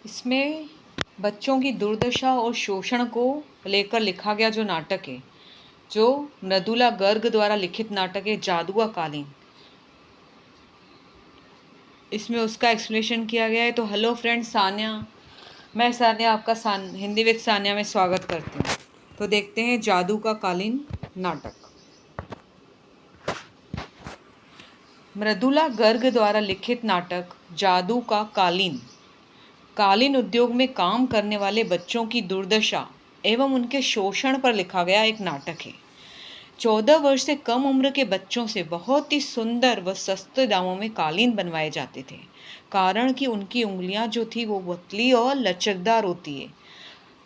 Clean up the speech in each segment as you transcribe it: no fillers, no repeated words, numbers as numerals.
इसमें बच्चों की दुर्दशा और शोषण को लेकर लिखा गया जो नाटक है, जो मृदुला गर्ग द्वारा लिखित नाटक है जादू का कालीन। इसमें उसका एक्सप्लेनेशन किया गया है। तो हेलो फ्रेंड्स, मैं सान्या आपका हिंदी विद सान्या में स्वागत करती हूँ। तो देखते हैं जादू का कालीन नाटक। मृदुला गर्ग द्वारा लिखित नाटक जादू का कालीन कालीन उद्योग में काम करने वाले बच्चों की दुर्दशा एवं उनके शोषण पर लिखा गया एक नाटक है। 14 वर्ष से कम उम्र के बच्चों से बहुत ही सुंदर व सस्ते दामों में कालीन बनवाए जाते थे, कारण कि उनकी उंगलियां जो थी वो पतली और लचकदार होती है।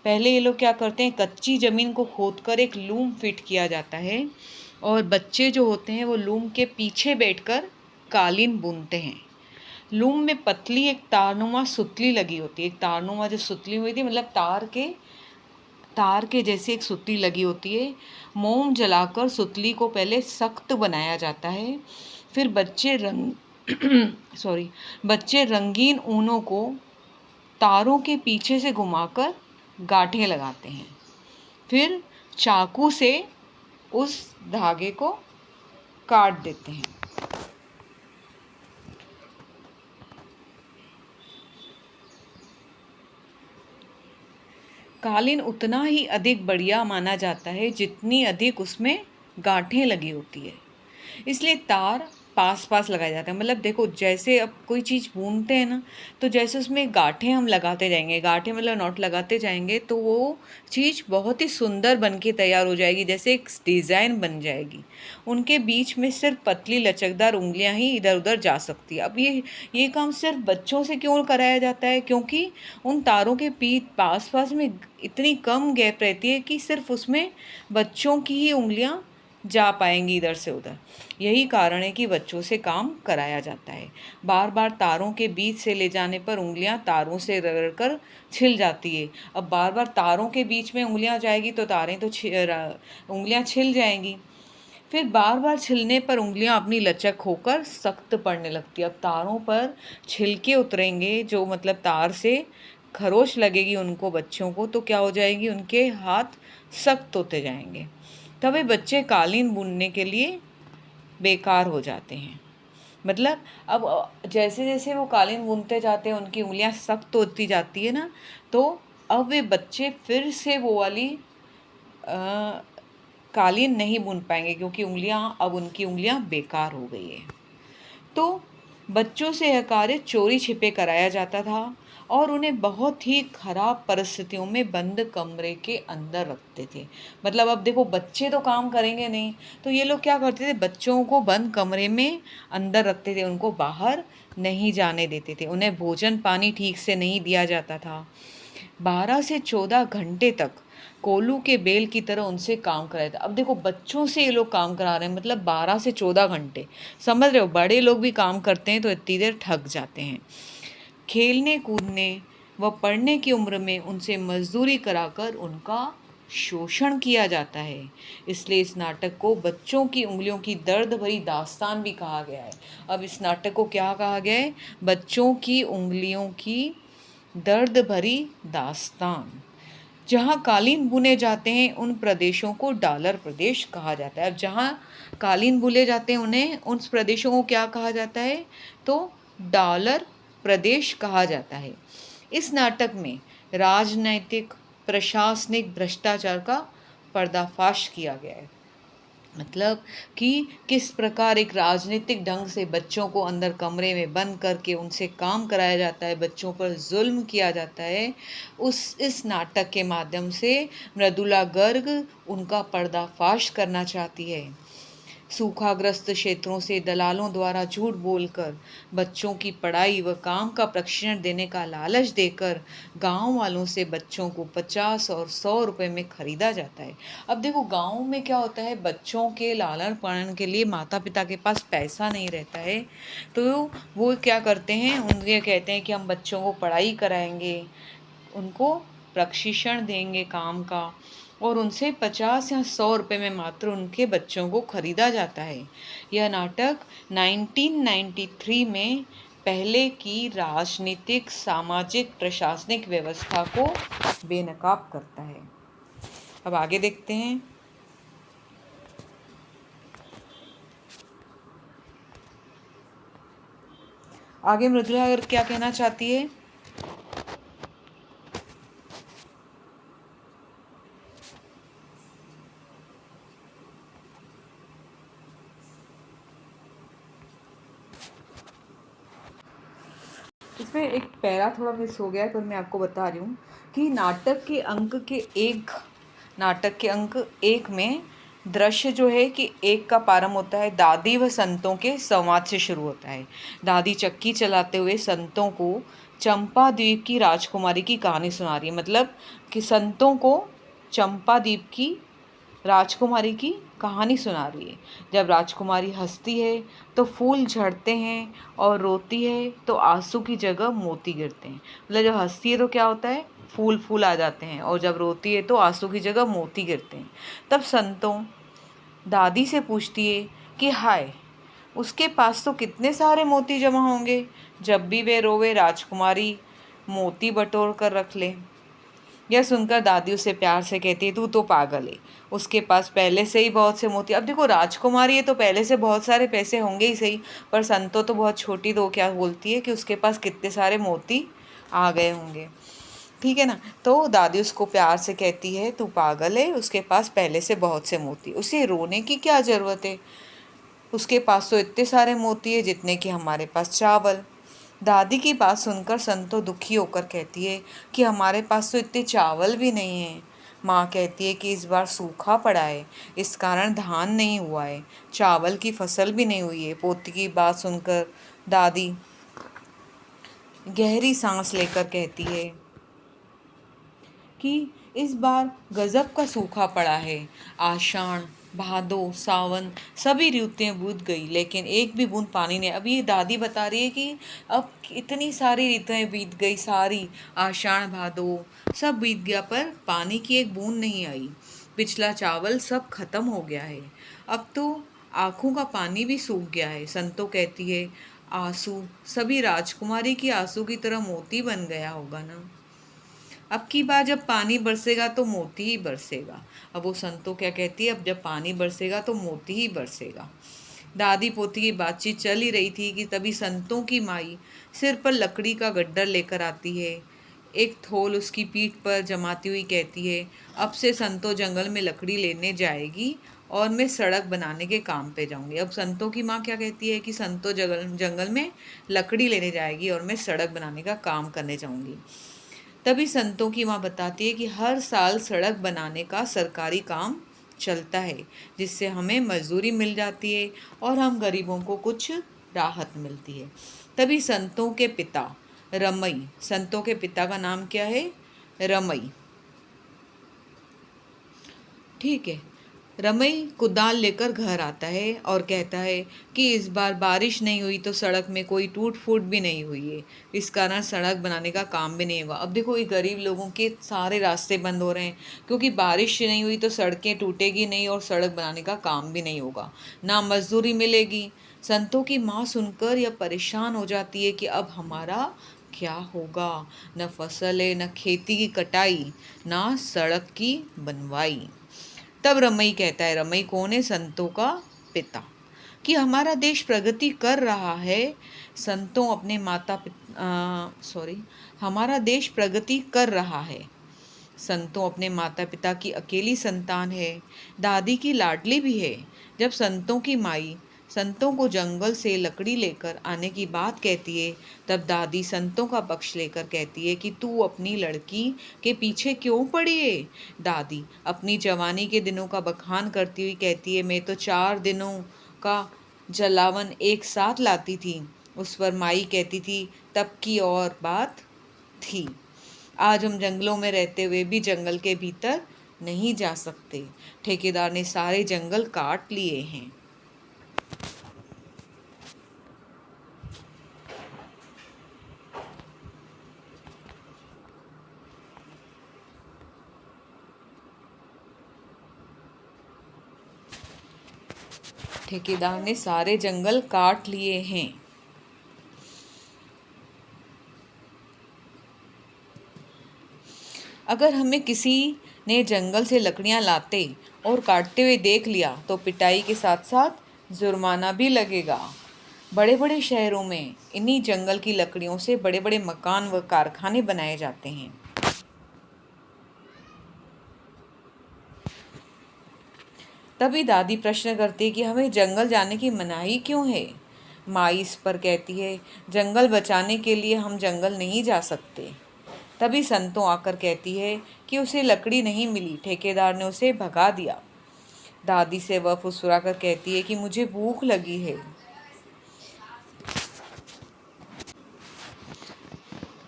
पहले ये लोग क्या करते हैं, कच्ची जमीन को खोदकर एक लूम फिट किया जाता है और बच्चे जो होते हैं वो लूम के पीछे बैठकर कालीन बुनते हैं। लूम में पतली एक तारनुमा सुतली लगी होती है। एक तारनुमा जो सुतली हुई थी मतलब तार के जैसे एक सुतली लगी होती है। मोम जलाकर सुतली को पहले सख्त बनाया जाता है। फिर बच्चे रंगीन ऊनों को तारों के पीछे से घुमाकर गांठें लगाते हैं। फिर चाकू से उस धागे को काट देते हैं। कालीन उतना ही अधिक बढ़िया माना जाता है जितनी अधिक उसमें गांठें लगी होती है। इसलिए तार पास पास लगाया जाता है। मतलब देखो, जैसे अब कोई चीज़ बुनते हैं ना, तो जैसे उसमें गांठें हम लगाते जाएंगे, गांठें मतलब नॉट लगाते जाएंगे, तो वो चीज़ बहुत ही सुंदर बन के तैयार हो जाएगी, जैसे एक डिज़ाइन बन जाएगी। उनके बीच में सिर्फ पतली लचकदार उंगलियां ही इधर उधर जा सकती है। अब ये काम सिर्फ बच्चों से क्यों कराया जाता है? क्योंकि उन तारों के पास पास में इतनी कम गैप रहती है कि सिर्फ उसमें बच्चों की ही उंगलियां जा पाएंगी इधर से उधर। यही कारण है कि बच्चों से काम कराया जाता है। बार बार तारों के बीच से ले जाने पर उंगलियां तारों से रगड़कर छिल जाती है। अब बार बार तारों के बीच में उंगलियां जाएगी तो उंगलियां छिल जाएंगी। फिर बार बार छिलने पर उंगलियां अपनी लचक होकर सख्त पड़ने लगती है। अब तारों पर छिलके उतरेंगे, जो मतलब तार से खरोच लगेगी उनको, बच्चों को, तो क्या हो जाएगी, उनके हाथ सख्त होते जाएंगे। तभी बच्चे कालीन बुनने के लिए बेकार हो जाते हैं। मतलब अब जैसे जैसे वो कालीन बुनते जाते हैं, उनकी उंगलियां सख्त होती जाती है ना, तो अब वे बच्चे फिर से वो वाली कालीन नहीं बुन पाएंगे, क्योंकि अब उनकी उंगलियां बेकार हो गई है। तो बच्चों से यह कार्य चोरी छिपे कराया जाता था और उन्हें बहुत ही खराब परिस्थितियों में बंद कमरे के अंदर रखते थे। मतलब अब देखो, बच्चे तो काम करेंगे नहीं, तो ये लोग क्या करते थे, बच्चों को बंद कमरे में अंदर रखते थे, उनको बाहर नहीं जाने देते थे। उन्हें भोजन पानी ठीक से नहीं दिया जाता था। 12 से 14 घंटे तक कोलू के बेल की तरह उनसे काम कराया था। अब देखो, बच्चों से ये लोग काम करा रहे हैं, मतलब 12 से 14 घंटे। समझ रहे हो, बड़े लोग भी काम करते हैं तो इतनी देर थक जाते हैं। खेलने कूदने व पढ़ने की उम्र में उनसे मजदूरी कराकर उनका शोषण किया जाता है। इसलिए इस नाटक को बच्चों की उंगलियों की दर्द भरी दास्तान भी कहा गया है। अब इस नाटक को क्या कहा गया है? बच्चों की उंगलियों की दर्द भरी दास्तान। जहाँ कालीन बुने जाते हैं उन प्रदेशों को डालर प्रदेश कहा जाता है। अब जहाँ कालीन बुने जाते हैं उन्हें, उन प्रदेशों को क्या कहा जाता है? तो डालर प्रदेश कहा जाता है। इस नाटक में राजनैतिक प्रशासनिक भ्रष्टाचार का पर्दाफाश किया गया है। मतलब कि किस प्रकार एक राजनीतिक ढंग से बच्चों को अंदर कमरे में बंद करके उनसे काम कराया जाता है, बच्चों पर जुल्म किया जाता है। इस नाटक के माध्यम से मृदुला गर्ग उनका पर्दाफाश करना चाहती है। सूखाग्रस्त क्षेत्रों से दलालों द्वारा झूठ बोलकर बच्चों की पढ़ाई व काम का प्रशिक्षण देने का लालच देकर गांव वालों से बच्चों को 50 और 100 रुपए में खरीदा जाता है। अब देखो, गांव में क्या होता है, बच्चों के लालन पालन के लिए माता पिता के पास पैसा नहीं रहता है, तो वो क्या करते हैं, उनके कहते हैं कि हम बच्चों को पढ़ाई कराएंगे, उनको प्रशिक्षण देंगे काम का, और उनसे 50 या 100 रुपए में मात्र उनके बच्चों को खरीदा जाता है। यह नाटक 1993 में पहले की राजनीतिक, सामाजिक, प्रशासनिक व्यवस्था को बेनकाब करता है। अब आगे देखते हैं। आगे मृदुला अगर क्या कहना चाहती है? इसमें एक पैरा थोड़ा मिस हो गया है, पर मैं आपको बता रही हूँ कि नाटक के अंक एक में दृश्य जो है कि एक का प्रारंभ होता है दादी व संतों के संवाद से शुरू होता है। दादी चक्की चलाते हुए संतों को चंपा द्वीप की राजकुमारी की कहानी सुना रही है। मतलब कि संतों को चंपा द्वीप की राजकुमारी की कहानी सुना रही है। जब राजकुमारी हंसती है तो फूल झड़ते हैं और रोती है तो आंसू की जगह मोती गिरते हैं। मतलब जब हंसती है तो क्या होता है, फूल फूल आ जाते हैं, और जब रोती है तो आंसू की जगह मोती गिरते हैं। तब संतों दादी से पूछती है कि हाय, उसके पास तो कितने सारे मोती जमा होंगे, जब भी वे रोवे राजकुमारी मोती बटोर कर रख ले। यह सुनकर दादी उसे प्यार से कहती है, तू तो पागल है, उसके पास पहले से ही बहुत से मोती। अब देखो, राजकुमारी है तो पहले से बहुत सारे पैसे होंगे ही सही, पर संतो तो बहुत छोटी, तो क्या बोलती है कि उसके पास कितने सारे मोती आ गए होंगे। ठीक है ना। तो दादी उसको प्यार से कहती है, तू पागल है, उसके पास पहले से बहुत से मोती, उसे रोने की क्या ज़रूरत है, उसके पास तो इतने सारे मोती है जितने कि हमारे पास चावल। दादी की बात सुनकर संतो दुखी होकर कहती है कि हमारे पास तो इतने चावल भी नहीं हैं। माँ कहती है कि इस बार सूखा पड़ा है, इस कारण धान नहीं हुआ है, चावल की फसल भी नहीं हुई है। पोती की बात सुनकर दादी गहरी सांस लेकर कहती है कि इस बार गजब का सूखा पड़ा है। आषाढ़, भादो, सावन सभी ऋतुएं बीत गई, लेकिन एक भी बूंद पानी नहीं। अब ये दादी बता रही है कि अब इतनी सारी ऋतुएं बीत गई, सारी आषाढ़ भादो सब बीत गया, पर पानी की एक बूंद नहीं आई। पिछला चावल सब खत्म हो गया है। अब तो आंखों का पानी भी सूख गया है। संतो कहती है, आंसू सभी राजकुमारी की आंसू की तरह मोती बन गया होगा ना। अब की बार जब पानी बरसेगा तो मोती ही बरसेगा। अब वो संतो क्या कहती है, अब जब पानी बरसेगा तो मोती ही बरसेगा। दादी पोती की बातचीत चल ही रही थी कि तभी संतों की माई सिर पर लकड़ी का गड्ढर लेकर आती है। एक थोल उसकी पीठ पर जमाती हुई कहती है, अब से संतो जंगल में लकड़ी लेने जाएगी और मैं सड़क बनाने के काम पे जाऊंगी। अब संतों की माँ क्या कहती है कि संतो जंगल में लकड़ी लेने जाएगी और मैं सड़क बनाने का काम करने जाऊंगी। तभी संतों की माँ बताती है कि हर साल सड़क बनाने का सरकारी काम चलता है, जिससे हमें मजदूरी मिल जाती है और हम गरीबों को कुछ राहत मिलती है। तभी संतों के पिता रमई, संतों के पिता का नाम क्या है, रमई, ठीक है। रमई कुदाल लेकर घर आता है और कहता है कि इस बार बारिश नहीं हुई तो सड़क में कोई टूट फूट भी नहीं हुई है, इस कारण सड़क बनाने का काम भी नहीं हुआ। अब देखो, ये गरीब लोगों के सारे रास्ते बंद हो रहे हैं, क्योंकि बारिश नहीं हुई तो सड़कें टूटेगी नहीं और सड़क बनाने का काम भी नहीं होगा, ना मजदूरी मिलेगी। संतों की माँ सुनकर यह परेशान हो जाती है कि अब हमारा क्या होगा, न फसल है, न खेती की कटाई, ना सड़क की बनवाई। तब रमई कहता है, रमई कौन है, संतों का पिता, कि हमारा देश प्रगति कर रहा है। संतों अपने माता पिता सॉरी हमारा देश प्रगति कर रहा है। संतों अपने माता पिता की अकेली संतान है, दादी की लाडली भी है। जब संतों की माई संतों को जंगल से लकड़ी लेकर आने की बात कहती है, तब दादी संतों का पक्ष लेकर कहती है कि तू अपनी लड़की के पीछे क्यों पड़ी है। दादी अपनी जवानी के दिनों का बखान करती हुई कहती है, मैं तो 4 दिनों का जलावन एक साथ लाती थी। उस पर माई कहती थी, तब की और बात थी, आज हम जंगलों में रहते हुए भी जंगल के भीतर नहीं जा सकते। ठेकेदार ने सारे जंगल काट लिए हैं। ठेकेदार ने सारे जंगल काट लिए हैं। अगर हमें किसी ने जंगल से लकड़ियाँ लाते और काटते हुए देख लिया तो पिटाई के साथ साथ जुर्माना भी लगेगा। बड़े बड़े शहरों में इन्हीं जंगल की लकड़ियों से बड़े बड़े मकान व कारखाने बनाए जाते हैं। तभी दादी प्रश्न करती है कि हमें जंगल जाने की मनाही क्यों है। माँ इस पर कहती है, जंगल बचाने के लिए हम जंगल नहीं जा सकते। तभी संतो आकर कहती है कि उसे लकड़ी नहीं मिली, ठेकेदार ने उसे भगा दिया। दादी से वह फुसफुरा कर कहती है कि मुझे भूख लगी है।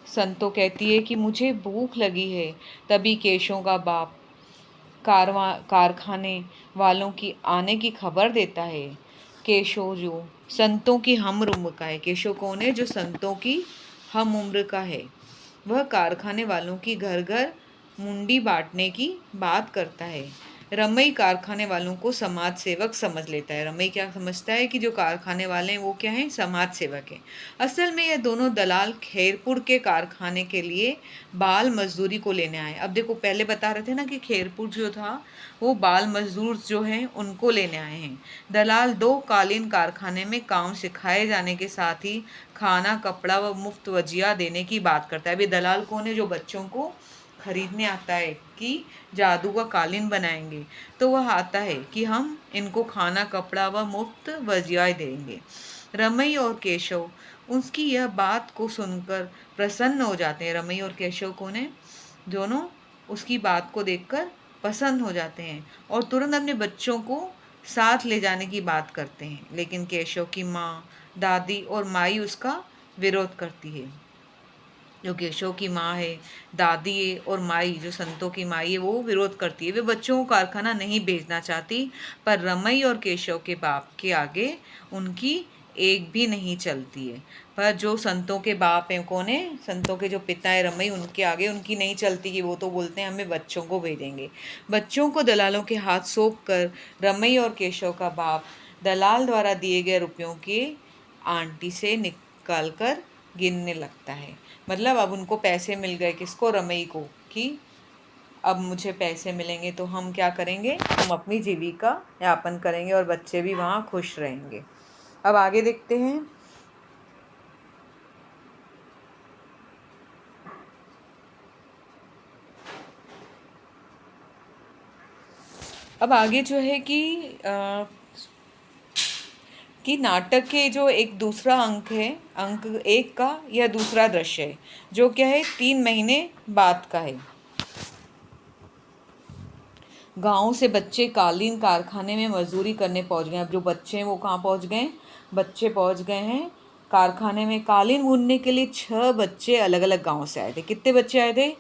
संतो कहती है कि मुझे भूख लगी है। तभी केशों का बाप कारखाने वालों की आने की खबर देता है। केशव जो संतों की हम उम्र का है, केशव कौन है? जो संतों की हम उम्र का है। वह कारखाने वालों की घर घर मुंडी बांटने की बात करता है। रमई कारखाने वालों को समाज सेवक समझ लेता है। रमई क्या समझता है कि जो कारखाने वाले हैं वो क्या हैं? समाज सेवक हैं। असल में ये दोनों दलाल खेरपुर के कारखाने के लिए बाल मजदूरी को लेने आए। अब देखो, पहले बता रहे थे ना कि खेरपुर जो था वो बाल मजदूर जो हैं उनको लेने आए हैं। दलाल दो कालीन कारखाने में काम सिखाए जाने के साथ ही खाना, कपड़ा व मुफ्त वजिया देने की बात करता है। अभी दलाल कौन है? जो बच्चों को खरीदने आता है कि जादू का कालीन बनाएंगे, तो वह आता है कि हम इनको खाना, कपड़ा व मुफ्त वजिया देंगे। रमई और केशव उसकी यह बात को सुनकर प्रसन्न हो जाते हैं। रमई और केशव कौन है? दोनों उसकी बात को देखकर पसंद हो जाते हैं और तुरंत अपने बच्चों को साथ ले जाने की बात करते हैं। लेकिन केशव की माँ, दादी और माई उसका विरोध करती है। जो केशव की माँ है, दादी है और माई जो संतों की माई है, वो विरोध करती है। वे बच्चों को कारखाना नहीं भेजना चाहती, पर रमई और केशव के बाप के आगे उनकी एक भी नहीं चलती है। पर जो संतों के बाप हैं, कौन है? संतों के जो पिता है रमई, उनके आगे उनकी नहीं चलती कि वो तो बोलते हैं हमें बच्चों को भेजेंगे। बच्चों को दलालों के हाथ सौंप कर रमई और केशव का बाप दलाल द्वारा दिए गए रुपयों के आंटी से निकाल कर गिनने लगता है। मतलब अब उनको पैसे मिल गए, किसको? रमई को, कि अब मुझे पैसे मिलेंगे तो हम क्या करेंगे? हम अपनी जीविका यापन करेंगे और बच्चे भी वहाँ खुश रहेंगे। अब आगे देखते हैं। अब आगे जो है कि नाटक के जो एक दूसरा अंक है, अंक 1 का यह दूसरा दृश्य है, जो क्या है? 3 महीने बाद का है। गांव से बच्चे कालीन कारखाने में मजदूरी करने पहुंच गए। अब जो बच्चे हैं वो कहाँ पहुंच गए? बच्चे पहुंच गए हैं कारखाने में कालीन बुनने के लिए। 6 बच्चे अलग अलग गांव से आए थे। कितने बच्चे आए थे?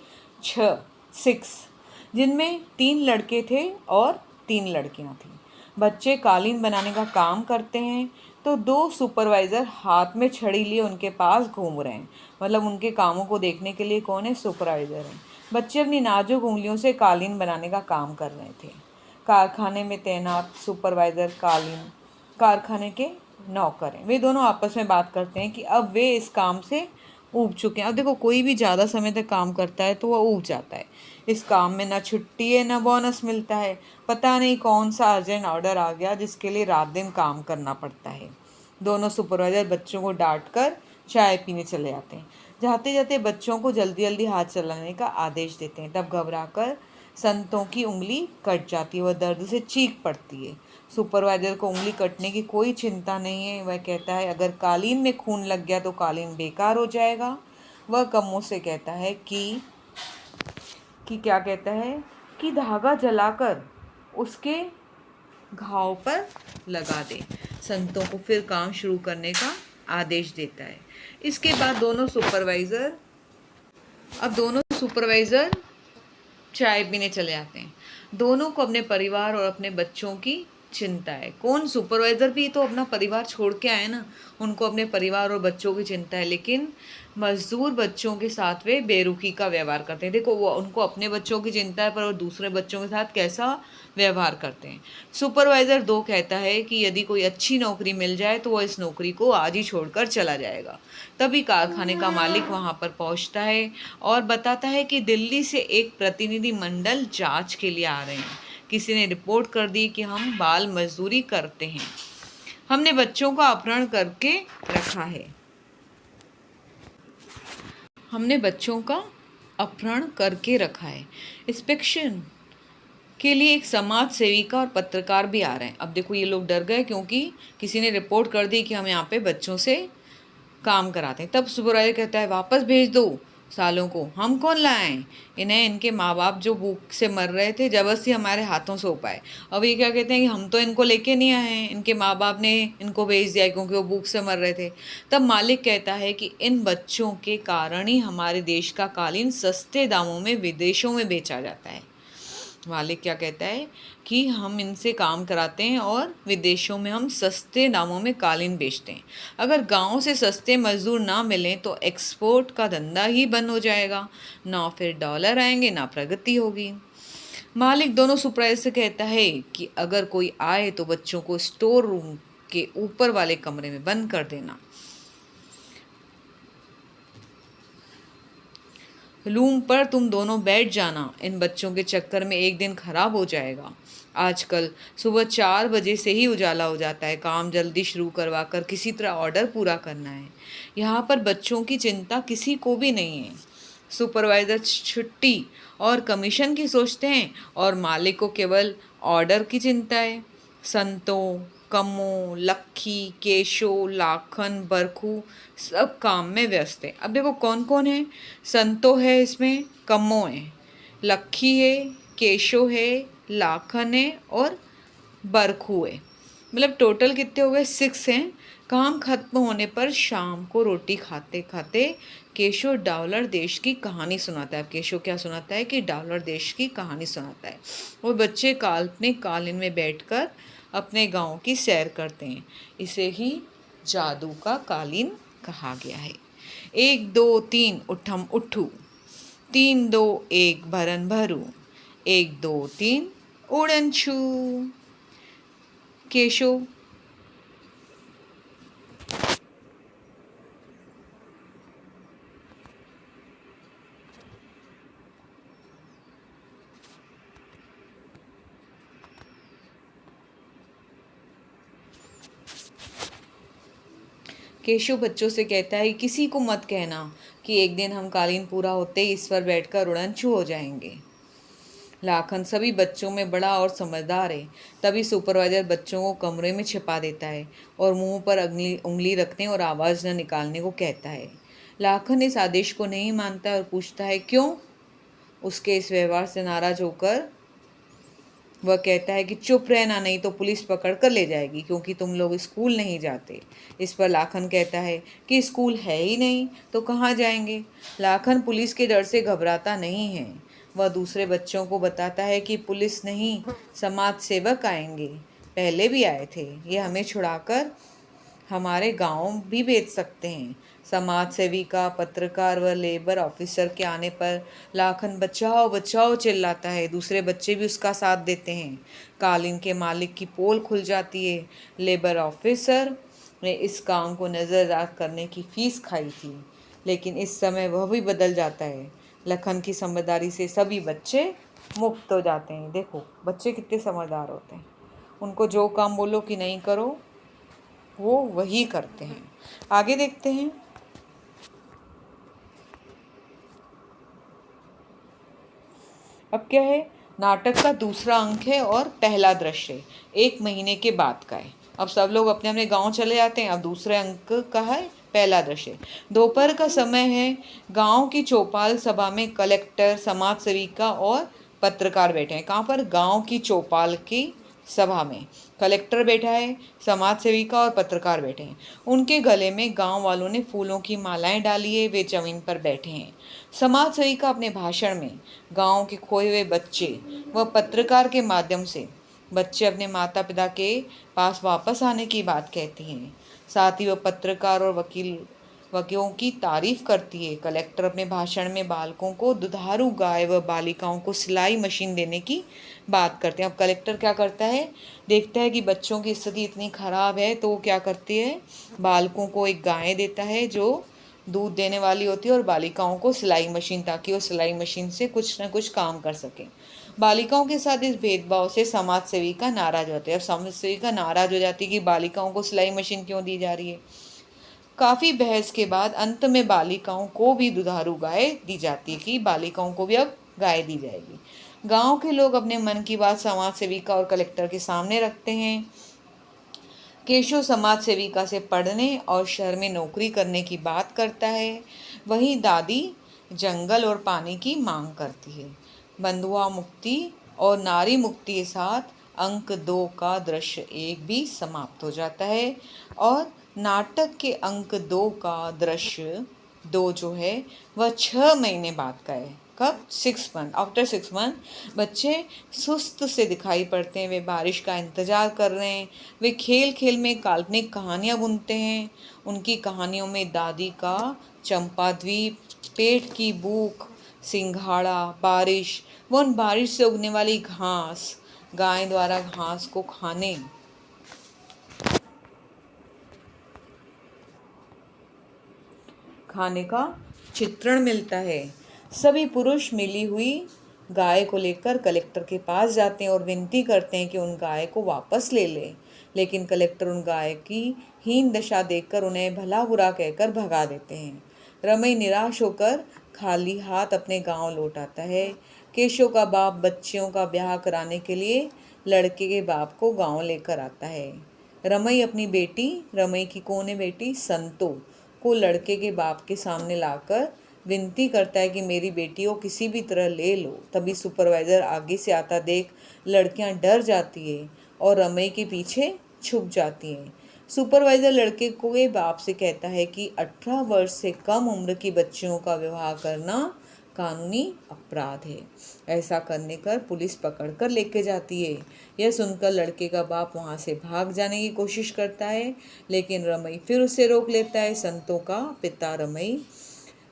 6, जिनमें 3 लड़के थे और 3 लड़कियां थीं। बच्चे कालीन बनाने का काम करते हैं तो 2 सुपरवाइज़र हाथ में छड़ी लिए उनके पास घूम रहे हैं। मतलब उनके कामों को देखने के लिए कौन है? सुपरवाइज़र हैं। बच्चे अपनी नाजुक उंगलियों से कालीन बनाने का काम कर रहे थे। कारखाने में तैनात सुपरवाइज़र कालीन कारखाने के नौकर हैं। वे दोनों आपस में बात करते हैं कि अब वे इस काम से ऊब चुके हैं। अब देखो, कोई भी ज़्यादा समय तक काम करता है तो वह ऊब जाता है। इस काम में ना छुट्टी है ना बोनस मिलता है। पता नहीं कौन सा अर्जेंट ऑर्डर आ गया जिसके लिए रात दिन काम करना पड़ता है। दोनों सुपरवाइज़र बच्चों को डांट कर चाय पीने चले जाते हैं। जाते जाते बच्चों को जल्दी जल्दी हाथ चलाने का आदेश देते हैं। तब घबराकर संतों की उंगली कट जाती है। वह दर्द से चीख पड़ती है। सुपरवाइज़र को उंगली कटने की कोई चिंता नहीं है। वह कहता है अगर कालीन में खून लग गया तो कालीन बेकार हो जाएगा। वह कम्मों से कहता है कि क्या कहता है? कि धागा जलाकर उसके घाव पर लगा दे। संतों को फिर काम शुरू करने का आदेश देता है। इसके बाद दोनों सुपरवाइज़र चाय पीने चले जाते हैं। दोनों को अपने परिवार और अपने बच्चों की चिंता है। कौन सुपरवाइज़र भी तो अपना परिवार छोड़ के आए ना, उनको अपने परिवार और बच्चों की चिंता है, लेकिन मज़दूर बच्चों के साथ वे बेरुखी का व्यवहार करते हैं। देखो वो उनको अपने बच्चों की चिंता है, पर वो दूसरे बच्चों के साथ कैसा व्यवहार करते हैं। सुपरवाइज़र 2 कहता है कि यदि कोई अच्छी नौकरी मिल जाए तो वो इस नौकरी को आज ही छोड़कर चला जाएगा। तभी कारखाने का मालिक वहाँ पर पहुँचता है और बताता है कि दिल्ली से एक प्रतिनिधि मंडल जाँच के लिए आ रहे हैं। किसी ने रिपोर्ट कर दी कि हम बाल मजदूरी करते हैं, हमने बच्चों का अपहरण करके रखा है, हमने बच्चों का अपहरण करके रखा है। इंस्पेक्शन के लिए एक समाज सेविका और पत्रकार भी आ रहे हैं। अब देखो ये लोग डर गए क्योंकि किसी ने रिपोर्ट कर दी कि हम यहाँ पे बच्चों से काम कराते हैं। तब सुपरवाइजर कहता है वापस भेज दो सालों को, हम कौन लाएं इन्हें, इनके माँ बाप जो भूख से मर रहे थे जबरदस्ती हमारे हाथों से हो पाए। अब ये क्या कहते हैं कि हम तो इनको लेके नहीं आए हैं, इनके माँ बाप ने इनको भेज दिया क्योंकि वो भूख से मर रहे थे। तब मालिक कहता है कि इन बच्चों के कारण ही हमारे देश का कालीन सस्ते दामों में विदेशों में बेचा जाता है। मालिक क्या कहता है कि हम इनसे काम कराते हैं और विदेशों में हम सस्ते दामों में कालीन बेचते हैं। अगर गांव से सस्ते मजदूर ना मिलें तो एक्सपोर्ट का धंधा ही बंद हो जाएगा, ना फिर डॉलर आएंगे ना प्रगति होगी। मालिक दोनों सुपरवाइजर से कहता है कि अगर कोई आए तो बच्चों को स्टोर रूम के ऊपर वाले कमरे में बंद कर देना, रूम पर तुम दोनों बैठ जाना, इन बच्चों के चक्कर में एक दिन खराब हो जाएगा। आजकल सुबह 4 बजे से ही उजाला हो जाता है, काम जल्दी शुरू करवा कर किसी तरह ऑर्डर पूरा करना है। यहाँ पर बच्चों की चिंता किसी को भी नहीं है। सुपरवाइज़र छुट्टी और कमीशन की सोचते हैं और मालिक को केवल ऑर्डर की चिंता है। संतों, कम्मो, लक्खी, केशो, लाखन, बरखू सब काम में व्यस्त है। अब देखो कौन कौन है। संतो है, इसमें कम्मो है, लक्खी है, केशो है, लाखन है और बरखू है। मतलब टोटल कितने हो गए, 6 हैं। काम खत्म होने पर शाम को रोटी खाते खाते केशव डावलर देश की कहानी सुनाता है। केशव क्या सुनाता है कि डावलर देश की कहानी सुनाता है। वो बच्चे काल्पनिक कालीन में बैठकर अपने गांव की सैर करते हैं। इसे ही जादू का कालीन कहा गया है। 1 2 3 उठम उठू, 3 2 1 भरन भरू, 1 2 3 उड़न छू। केशव केशव बच्चों से कहता है किसी को मत कहना कि एक दिन हम कालीन पूरा होते ही इस पर बैठकर उड़नछू हो जाएंगे। लाखन सभी बच्चों में बड़ा और समझदार है। तभी सुपरवाइजर बच्चों को कमरे में छिपा देता है और मुंह पर अगली उंगली रखने और आवाज़ न निकालने को कहता है। लाखन इस आदेश को नहीं मानता और पूछता है क्यों। उसके इस व्यवहार से नाराज होकर वह कहता है कि चुप रहना, नहीं तो पुलिस पकड़ कर ले जाएगी क्योंकि तुम लोग स्कूल नहीं जाते। इस पर लाखन कहता है कि स्कूल है ही नहीं तो कहाँ जाएंगे। लाखन पुलिस के डर से घबराता नहीं है। वह दूसरे बच्चों को बताता है कि पुलिस नहीं, समाज सेवक आएंगे, पहले भी आए थे, ये हमें छुड़ाकर हमारे गांव भी भेज सकते हैं। समाज सेविका, पत्रकार व लेबर ऑफिसर के आने पर लाखन बचाओ बचाओ चिल्लाता है। दूसरे बच्चे भी उसका साथ देते हैं। कालीन के मालिक की पोल खुल जाती है। लेबर ऑफिसर ने इस काम को नज़रअंदाज करने की फीस खाई थी, लेकिन इस समय वह भी बदल जाता है। लखन की समझदारी से सभी बच्चे मुक्त हो जाते हैं। देखो बच्चे कितने समझदार होते हैं, उनको जो काम बोलो कि नहीं करो वो वही करते हैं। आगे देखते हैं। अब क्या है, नाटक का दूसरा अंक है और पहला दृश्य 1 महीने के बाद का है। अब सब लोग अपने अपने गांव चले जाते हैं। अब दूसरे अंक का है पहला दृश्य। दोपहर का समय है। गांव की चौपाल सभा में कलेक्टर, समाज सेविका और पत्रकार बैठे हैं। कहाँ पर, गांव की चौपाल की सभा में कलेक्टर बैठा है, समाज सेविका और पत्रकार बैठे हैं। उनके गले में गांव वालों ने फूलों की मालाएं डाली है। वे जमीन पर बैठे हैं। समाज सेविका अपने भाषण में गांव के खोए हुए बच्चे व पत्रकार के माध्यम से बच्चे अपने माता पिता के पास वापस आने की बात कहती हैं। साथ ही वह पत्रकार और वकीलों की तारीफ करती है। कलेक्टर अपने भाषण में बालकों को दुधारू गाय व बालिकाओं को सिलाई मशीन देने की बात करते हैं। अब कलेक्टर क्या करता है, देखता है कि बच्चों की स्थिति इतनी खराब है तो वो क्या करती है, बालकों को एक गाय देता है जो दूध देने वाली होती है और बालिकाओं को सिलाई मशीन, ताकि वो सिलाई मशीन से कुछ ना कुछ काम कर सकें। बालिकाओं के साथ इस भेदभाव से समाज सेविका नाराज होते हैं। अब समाज सेविका नाराज हो जाती है कि बालिकाओं को सिलाई मशीन क्यों दी जा रही है। काफ़ी बहस के बाद अंत में बालिकाओं को भी दुधारू गाय दी जाती है कि बालिकाओं को भी अब गाय दी जाएगी। गांव के लोग अपने मन की बात समाज सेविका और कलेक्टर के सामने रखते हैं। केशव समाज सेविका से पढ़ने और शहर में नौकरी करने की बात करता है। वहीं दादी जंगल और पानी की मांग करती है। बंधुआ मुक्ति और नारी मुक्ति के साथ अंक 2 का दृश्य 1 भी समाप्त हो जाता है और नाटक के अंक 2 का दृश्य 2 जो है वह 6 महीने बाद का है। कब? 6 मंथ, आफ्टर 6 मंथ बच्चे सुस्त से दिखाई पड़ते हैं। वे बारिश का इंतजार कर रहे हैं। वे खेल खेल में काल्पनिक कहानियाँ बुनते हैं। उनकी कहानियों में दादी का चंपा द्वीप, पेट की भूख, सिंघाड़ा, बारिश व उन बारिश से उगने वाली घास, गाय द्वारा घास को खाने का चित्रण मिलता है। सभी पुरुष मिली हुई गाय को लेकर कलेक्टर के पास जाते हैं और विनती करते हैं कि उन गाय को वापस ले ले, लेकिन कलेक्टर उन गाय की हीन दशा देखकर उन्हें भला बुरा कहकर भगा देते हैं। रमई निराश होकर खाली हाथ अपने गांव लौट आता है। केशव का बाप बच्चियों का ब्याह कराने के लिए लड़के के बाप को गांव लेकर आता है। रमई अपनी बेटी, रमई की कौन है बेटी, संतो को लड़के के बाप के सामने लाकर विनती करता है कि मेरी बेटी को किसी भी तरह ले लो। तभी सुपरवाइज़र आगे से आता देख लड़कियां डर जाती है और रमई के पीछे छुप जाती हैं। सुपरवाइज़र लड़के को के बाप से कहता है कि 18 वर्ष से कम उम्र की बच्चियों का विवाह करना कानूनी अपराध है। ऐसा करने कर पुलिस पकड़ कर लेके जाती है। यह सुनकर लड़के का बाप वहाँ से भाग जाने की कोशिश करता है, लेकिन रमई फिर उसे रोक लेता है। संतों का पिता रमई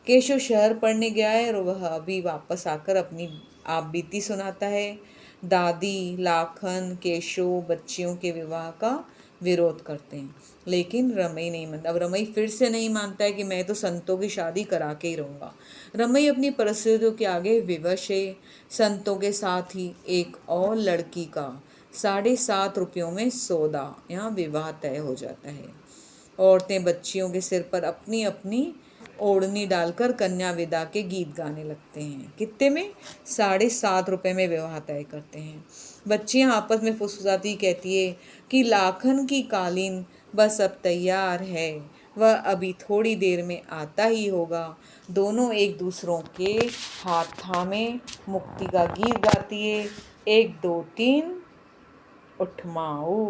केशव शहर पढ़ने गया है और वह अभी वापस आकर अपनी आप बीती सुनाता है। दादी, लाखन, केशव बच्चियों के विवाह का विरोध करते हैं, लेकिन रमई नहीं मानता। अब रमई फिर से नहीं मानता है कि मैं तो संतों की शादी करा के ही रहूँगा। रमई अपनी परिस्थितियों के आगे विवश है। संतों के साथ ही एक और लड़की का 7.5 रुपयों में सौदा, यहाँ विवाह तय हो जाता है। औरतें बच्चियों के सिर पर अपनी अपनी ओढ़नी डालकर कन्या विदा के गीत गाने लगते हैं। कितने में? 7.5 रुपये में विवाह तय करते हैं। बच्चियां आपस में फुसफुसाती कहती है कि लाखन की कालीन बस अब तैयार है, वह अभी थोड़ी देर में आता ही होगा। दोनों एक दूसरों के हाथ थामे मुक्ति का गीत गाती है। 1 2 3 उठमाऊ।